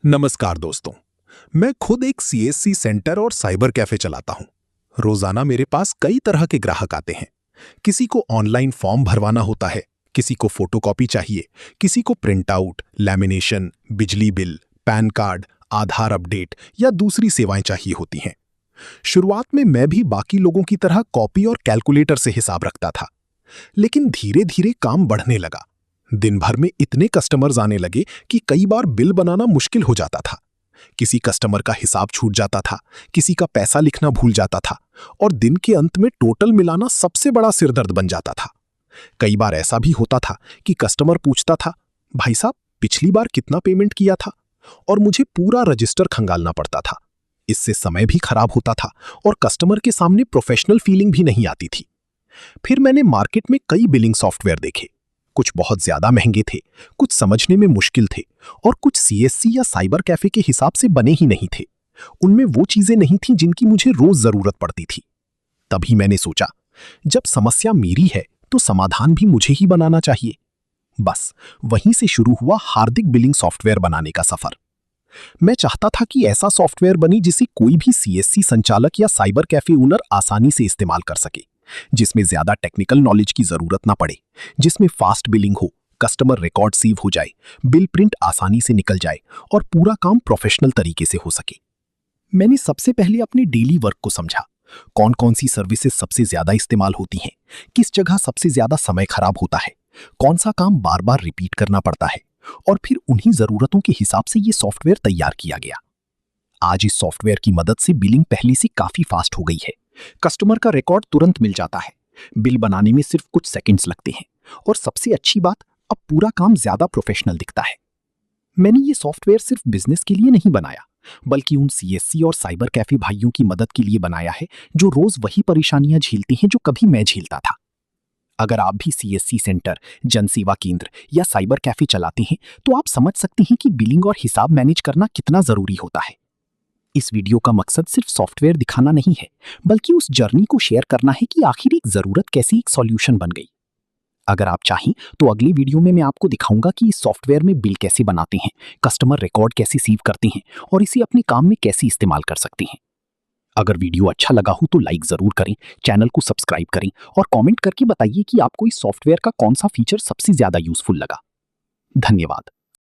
नमस्कार दोस्तों। मैं खुद एक सीएससी सेंटर और साइबर कैफे चलाता हूं। रोजाना मेरे पास कई तरह के ग्राहक आते हैं। किसी को ऑनलाइन फॉर्म भरवाना होता है, किसी को फोटोकॉपी चाहिए, किसी को प्रिंट आउट, लैमिनेशन, बिजली बिल, पैन कार्ड, आधार अपडेट या दूसरी सेवाएं चाहिए होती हैं। शुरुआत में मैं भी बाकी लोगों की तरह कॉपी और कैलकुलेटर से हिसाब रखता था, लेकिन धीरे धीरे काम बढ़ने लगा। दिन भर में इतने कस्टमर्स आने लगे कि कई बार बिल बनाना मुश्किल हो जाता था। किसी कस्टमर का हिसाब छूट जाता था, किसी का पैसा लिखना भूल जाता था और दिन के अंत में टोटल मिलाना सबसे बड़ा सिरदर्द बन जाता था। कई बार ऐसा भी होता था कि कस्टमर पूछता था, भाई साहब पिछली बार कितना पेमेंट किया था, और मुझे पूरा रजिस्टर खंगालना पड़ता था। इससे समय भी खराब होता था और कस्टमर के सामने प्रोफेशनल फीलिंग भी नहीं आती थी। फिर मैंने मार्केट में कई बिलिंग सॉफ्टवेयर देखे। कुछ बहुत ज्यादा महंगे थे, कुछ समझने में मुश्किल थे और कुछ सीएससी या साइबर कैफे के हिसाब से बने ही नहीं थे। उनमें वो चीजें नहीं थीं जिनकी मुझे रोज जरूरत पड़ती थी। तभी मैंने सोचा, जब समस्या मेरी है तो समाधान भी मुझे ही बनाना चाहिए। बस वहीं से शुरू हुआ हार्दिक बिलिंग सॉफ्टवेयर बनाने का सफर। मैं चाहता था कि ऐसा सॉफ्टवेयर बने जिसे कोई भी सीएससी संचालक या साइबर कैफे ओनर आसानी से इस्तेमाल कर सके, जिसमें ज्यादा टेक्निकल नॉलेज की जरूरत ना पड़े, जिसमें फास्ट बिलिंग हो, कस्टमर रिकॉर्ड सेव हो जाए, बिल प्रिंट आसानी से निकल जाए और पूरा काम प्रोफेशनल तरीके से हो सके। मैंने सबसे पहले अपने डेली वर्क को समझा। कौन कौन सी सर्विसेज सबसे ज्यादा इस्तेमाल होती हैं, किस जगह सबसे ज्यादा समय खराब होता है, कौन सा काम बार बार रिपीट करना पड़ता है, और फिर उन्हीं जरूरतों के हिसाब से ये सॉफ्टवेयर तैयार किया गया। आज इस सॉफ्टवेयर की मदद से बिलिंग पहले से काफी फास्ट हो गई है। कस्टमर का रिकॉर्ड तुरंत मिल जाता है, बिल बनाने में सिर्फ कुछ सेकंड्स लगते हैं और सबसे अच्छी बात, अब पूरा काम ज्यादा प्रोफेशनल दिखता है। मैंने ये सॉफ्टवेयर सिर्फ बिजनेस के लिए नहीं बनाया, बल्कि उन सीएससी और साइबर कैफे भाइयों की मदद के लिए बनाया है जो रोज वही परेशानियां झेलती हैं जो कभी मैं झेलता था। अगर आप भी सीएससी सेंटर, जनसेवा केंद्र या साइबर कैफे चलाते हैं तो आप समझ सकते हैं कि बिलिंग और हिसाब मैनेज करना कितना जरूरी होता है। इस वीडियो का मकसद सिर्फ सॉफ्टवेयर दिखाना नहीं है, बल्कि उस जर्नी को शेयर करना है कि आखिर एक जरूरत कैसे एक सॉल्यूशन बन गई। अगर आप चाहें तो अगली वीडियो में मैं आपको दिखाऊंगा कि इस सॉफ्टवेयर में बिल कैसे बनाते हैं, कस्टमर रिकॉर्ड कैसे सेव करते हैं और इसे अपने काम में कैसे इस्तेमाल कर सकते हैं। अगर वीडियो अच्छा लगा हो तो लाइक जरूर करें, चैनल को सब्सक्राइब करें और कमेंट करके बताइए कि आपको इस सॉफ्टवेयर का कौन सा फीचर सबसे ज्यादा यूजफुल लगा। धन्यवाद।